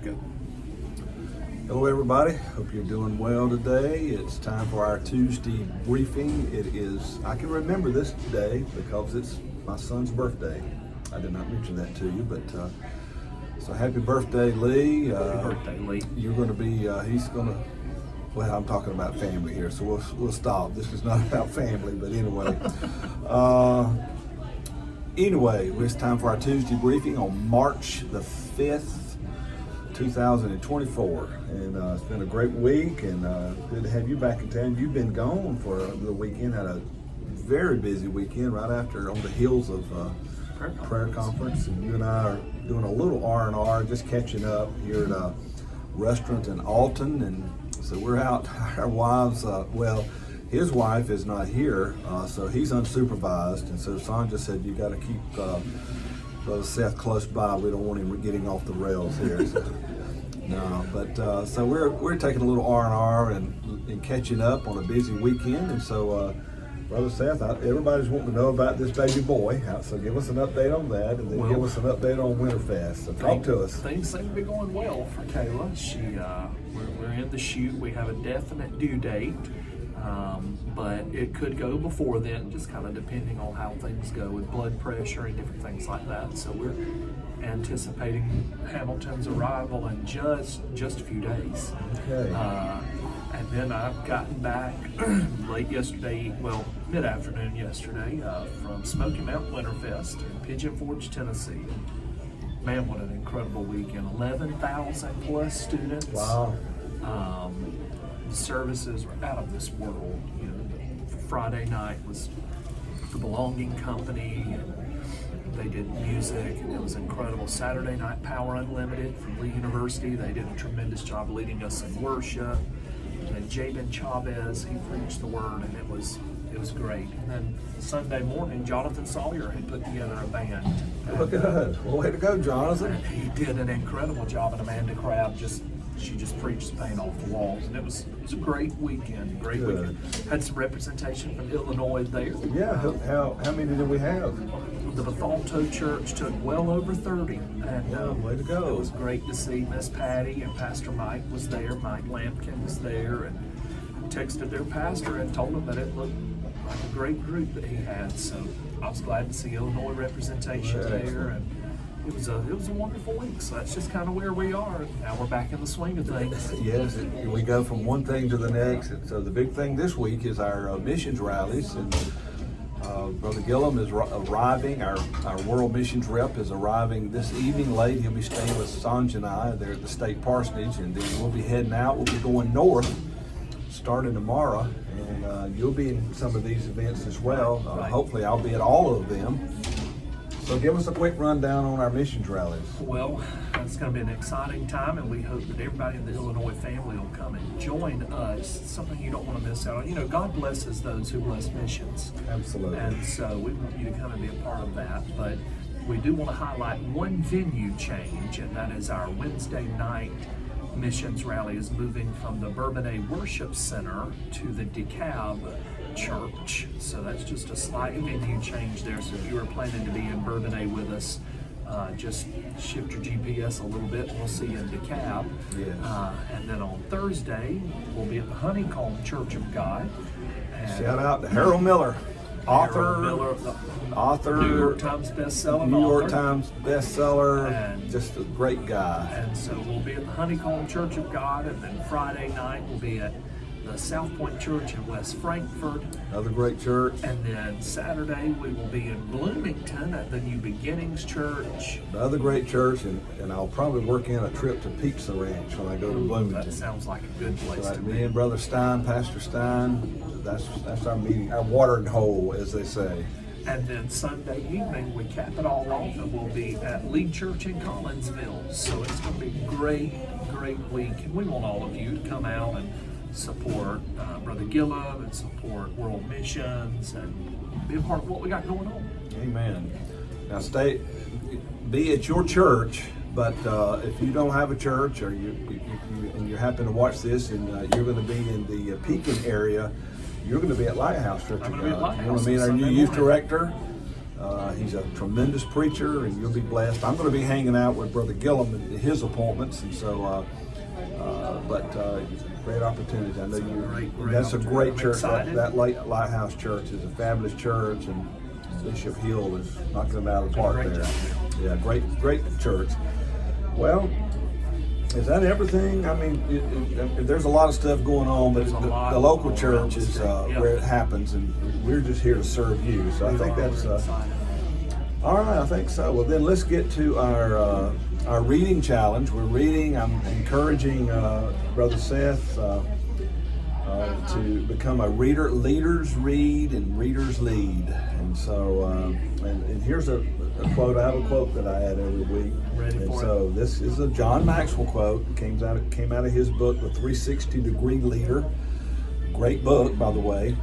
Go. Hello everybody, hope you're doing well today. It's time for our Tuesday briefing. It is, I can remember this day because it's my son's birthday. I did not mention that to you, but so happy birthday, Lee. Happy birthday, Lee. You're going to be, he's going to, well, I'm talking about family here, so we'll stop. This is not about family, but anyway. Anyway, it's time for our Tuesday briefing on March the 5th. 2024, and it's been a great week, and good to have you back in town. You've been gone for the weekend, had a very busy weekend right after on the heels of prayer conference, and you and I are doing a little R&R, just catching up here at a restaurant in Alton, and so we're out. Our wives, well, his wife is not here, so he's unsupervised, and so Sandra said you got to keep Brother Seth close by. We don't want him getting off the rails here. So. No, but so we're taking a little R&R and catching up on a busy weekend, and so Brother Seth, everybody's wanting to know about this baby boy. So give us an update on that, and then give us an update on Winterfest. So talk to us. Things seem to be going well for Kayla. We're in the chute. We have a definite due date. But it could go before then, just kind of depending on how things go with blood pressure and different things like that. So we're anticipating Hamilton's arrival in just a few days. Okay. And then I've gotten back late yesterday, well, mid-afternoon yesterday, from Smoky Mountain Winterfest in Pigeon Forge, Tennessee. Man, what an incredible weekend. 11,000 plus students. Wow. The services were out of this world. You know, Friday night was the Belonging Company, and they did music, and it was incredible. Saturday night, Power Unlimited from Lee University. They did a tremendous job leading us in worship. And then Jabin Chavez, he preached the word, and it was great. And then Sunday morning, Jonathan Sawyer had put together a band. Look at that. Well, way to go, Jonathan. He did an incredible job, and Amanda Crabb she just preached the paint off the walls, and it was a great weekend. Weekend. Had some representation from Illinois there. Yeah. How many did we have? The Bethalto Church took well over 30, and way to go. It was great to see Miss Patty and Pastor Mike was there. Mike Lampkin was there, and texted their pastor and told him that it looked like a great group that he had. So I was glad to see Illinois representation there, and it was a wonderful week. So that's just kind of where we are. Now we're back in the swing of things. Yes, we go from one thing to the next. And so the big thing this week is our missions rallies. And Brother Gillum is arriving. Our World Missions Rep is arriving this evening late. He'll be staying with Sanj and I there at the State Parsonage. And then we'll be heading out. We'll be going north starting tomorrow. And you'll be in some of these events as well. Right. Hopefully I'll be at all of them. So give us a quick rundown on our missions rallies. Well, it's going to be an exciting time, and we hope that everybody in the Illinois family will come and join us. It's something you don't want to miss out on. You know, God blesses those who bless missions. Absolutely. And so we want you to come and be a part of that. But we do want to highlight one venue change, and that is our Wednesday night missions rally is moving from the Bourbonnais Worship Center to the DeKalb Church. So that's just a slight venue change there. So if you were planning to be in Bourbonnais with us, just shift your GPS a little bit and we'll see you in DeKalb. Yes. And then on Thursday, we'll be at the Honeycomb Church of God. And Shout out to Harold Miller, author, New York Times bestseller. New York Times bestseller, And just a great guy. And so we'll be at the Honeycomb Church of God, and then Friday night we'll be at the South Point Church in West Frankfort. Another great church. And then Saturday we will be in Bloomington at the New Beginnings Church. Another great church, and I'll probably work in a trip to Pizza Ranch when I go to Bloomington. That sounds like a good place So to me be. and Brother Stein, Pastor Stein, that's our meeting, our watering hole, as they say. And then Sunday evening we cap it all off, and we'll be at Lee Church in Collinsville. So it's going to be a great week, and we want all of you to come out and support Brother Gillum and support World Missions and be a part of what we got going on. Amen. Now be at your church, but if you don't have a church, or and you happen to watch this and you're going to be in the Pekin area, you're going to be at Lighthouse Church I'm of going to be at God. You want Lighthouse to meet our on new Sunday youth morning. director, He's a tremendous preacher, and you'll be blessed. I'm going to be hanging out with Brother Gillum at his appointments, and so, great opportunity. I know you. That's a great church. That Lighthouse Church is a fabulous church, and Bishop Hill is knocking them out of the park there. Yeah, great church. Well, is that everything? I mean, there's a lot of stuff going on, but the local church is where it happens, and we're just here to serve you. So I think that's all right. I think so. Well, then let's get to our reading challenge. We're reading. I'm encouraging Brother Seth to become a reader. Leaders read and readers lead. And so, and here's a quote. I have a quote that I add every week. So this is a John Maxwell quote. Came out of his book, The 360-Degree Leader. Great book, by the way.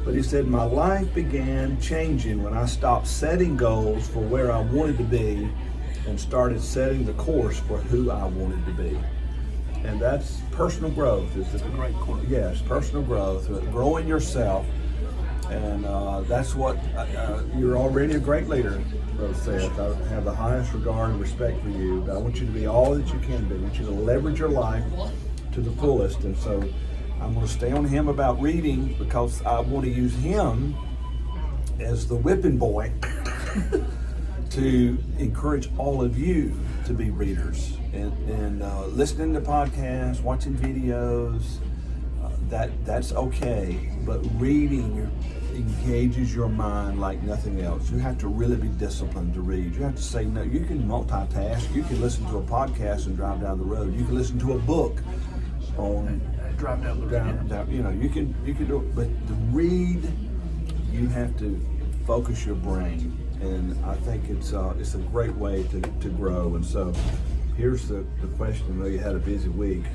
But he said, my life began changing when I stopped setting goals for where I wanted to be and started setting the course for who I wanted to be. And that's personal growth. It's a great quote. Yes, personal growth, growing yourself. And that's what, you're already a great leader, Brother Seth. I have the highest regard and respect for you. But I want you to be all that you can be. I want you to leverage your life to the fullest. And so I'm going to stay on him about reading because I want to use him as the whipping boy to encourage all of you to be readers and listening to podcasts, watching videos. That's okay, but reading engages your mind like nothing else. You have to really be disciplined to read. You have to say no. You can multitask. You can listen to a podcast and drive down the road. You can listen to a book on drive down the road. You know, you can do it, but to read, you have to focus your brain, and I think it's a great way to grow. And so, here's the question. I know you had a busy week.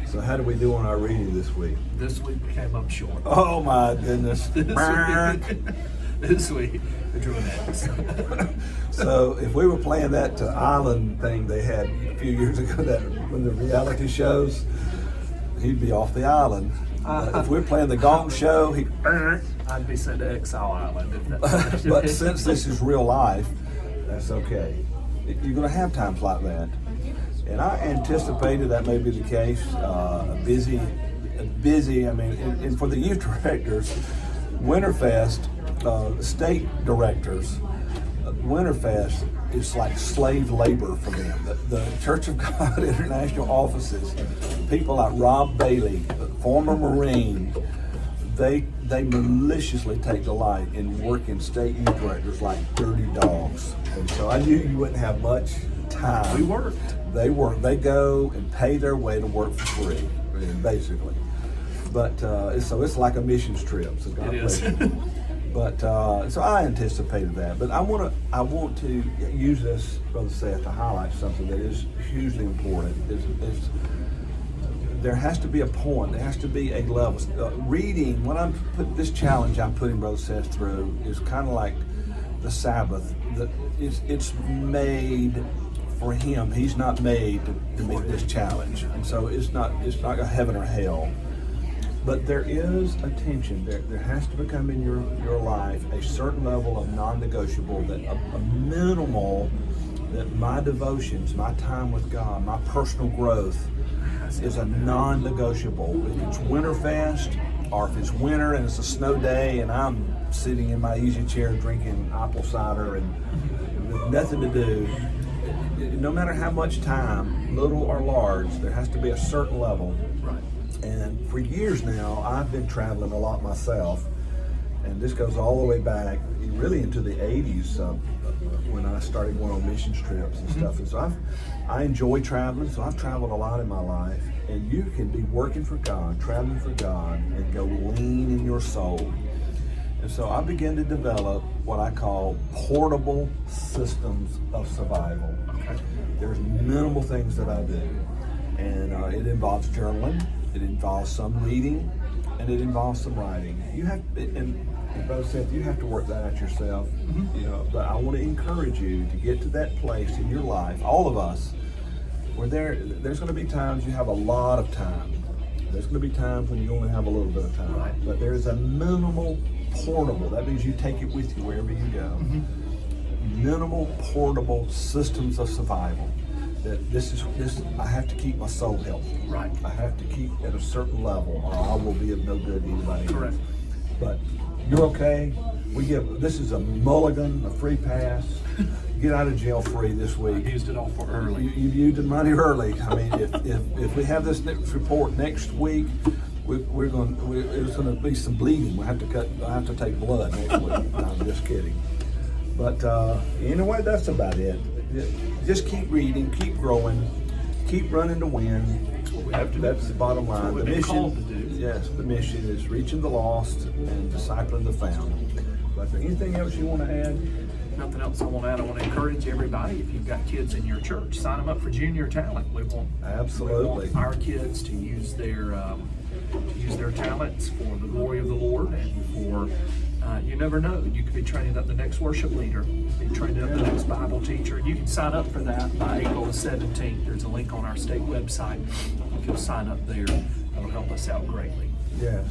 So how do we do on our reading this week? This week came up short. Oh my goodness. This week, we drew an X. So if we were playing that island thing they had a few years ago, that when the reality shows, he'd be off the island. If we're playing the Gong Show, I'd be sent to Exile Island if that's but since this is real life, that's okay. You're going to have times like that. And I anticipated that may be the case. Busy. I mean, and for the youth directors, Winterfest, state directors, Winterfest is like slave labor for them. The Church of God International offices, people like Rob Bailey, former Marine, they maliciously take delight in working state youth directors like dirty dogs. And so I knew you wouldn't have much time. We worked. They work. They go and pay their way to work for free, basically. But so it's like a missions trip. So God bless you. But so I anticipated that. But I want to use this, Brother Seth, to highlight something that is hugely important. There has to be a point. There has to be a level. Reading. When I'm putting this challenge, I'm putting Brother Seth through is kind of like the Sabbath. It's made for him. He's not made to meet this challenge, and so it's not a heaven or hell. But there is a tension. There has to become in your life a certain level of non-negotiable, that a minimal, that my devotions, my time with God, my personal growth is a non-negotiable. If it's Winterfest, or if it's winter and it's a snow day and I'm sitting in my easy chair drinking apple cider and with nothing to do, no matter how much time, little or large, there has to be a certain level. Right. And for years now, I've been traveling a lot myself, and this goes all the way back, really into the 80s, when I started going on missions trips and stuff. And so I enjoy traveling, so I've traveled a lot in my life. And you can be working for God, traveling for God, and go lean in your soul. And so I began to develop what I call portable systems of survival. Okay. There's minimal things that I do, and it involves journaling, it involves some reading, and it involves some writing. You have, and Brother Seth, you have to work that out yourself. Mm-hmm. You know, but I want to encourage you to get to that place in your life, all of us, where there's going to be times you have a lot of time. There's going to be times when you only have a little bit of time. Right. But there's a minimal portable. That means you take it with you wherever you go. Mm-hmm. minimal portable systems of survival. That this I have to keep my soul healthy. Right. I have to keep at a certain level, or I will be of no good to anybody else. Correct. But you're okay. This is a mulligan, a free pass. Get out of jail free this week. I used it all for early. You used the money early. I mean, if we have this next report next week, there's going to be some bleeding. I have to take blood next week. No, I'm just kidding. But anyway, that's about it. Just keep reading, keep growing, keep running to win. That's what we have to do. That's the bottom line. That's what The we've been called mission, to do. yes, the mission is reaching the lost and discipling the found. But is there anything else you want to add? Nothing else I want to add. I want to encourage everybody, if you've got kids in your church, sign them up for Junior Talent. We want Absolutely. our kids to use their talents for the glory of the Lord, and for you never know, you could be training up the next worship leader, be training up the next Bible teacher. You can sign up for that by April the 17th. There's a link on our state website. If you'll sign up there, that'll help us out greatly. Yes.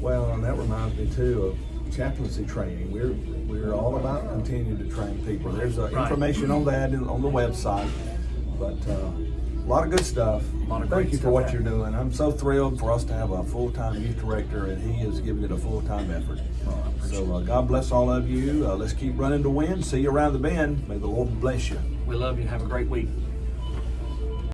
Well, and that reminds me too of chaplaincy training. We're all about continuing to train people. There's Right. information on that on the website. But a lot of good stuff. Lot of Thank great you for stuff what happening. you're doing. I'm so thrilled for us to have a full-time youth director, and he is giving it a full-time effort. Well, I appreciate So God bless all of you. Let's keep running to win. See you around the bend. May the Lord bless you. We love you. Have a great week.